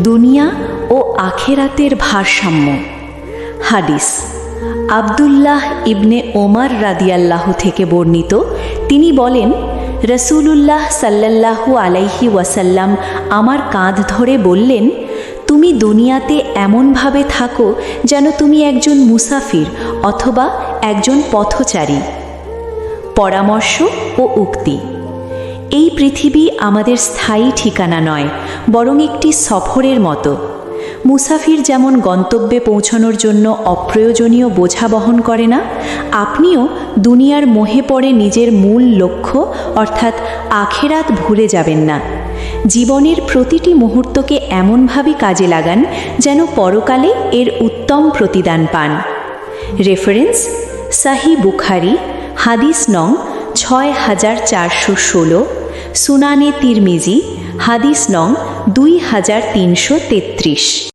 দুনিয়া ও আখেরাতের ভারসাম্য। হাদিস আব্দুল্লাহ ইবনে ওমর রাদিয়াল্লাহু থেকে বর্ণিত। তিনি বলেন, রাসূলুল্লাহ সাল্লাল্লাহু আলাইহি ওয়াসাল্লাম আমার কাঁধ ধরে বললেন, তুমি দুনিয়াতে এমনভাবে থাকো যেন তুমি একজন মুসাফির অথবা একজন পথচারী। পরামর্শ ও উক্তি: এই পৃথিবী আমাদের স্থায়ী ঠিকানা নয়, বরং একটি সফরের মতো। মুসাফির যেমন গন্তব্যে পৌঁছানোর জন্য অপ্রয়োজনীয় বোঝা বহন করে না, আপনিও দুনিয়ার মোহে পড়ে নিজের মূল লক্ষ্য অর্থাৎ আখেরাত ভুলে যাবেন না। জীবনের প্রতিটি মুহূর্তকে এমনভাবে কাজে লাগান যেন পরকালে এর উত্তম প্রতিদান পান। রেফারেন্স: সহিহ বুখারী, হাদিস নং 6416, সুনানে তিরমিজি, হাদিস নং 2333।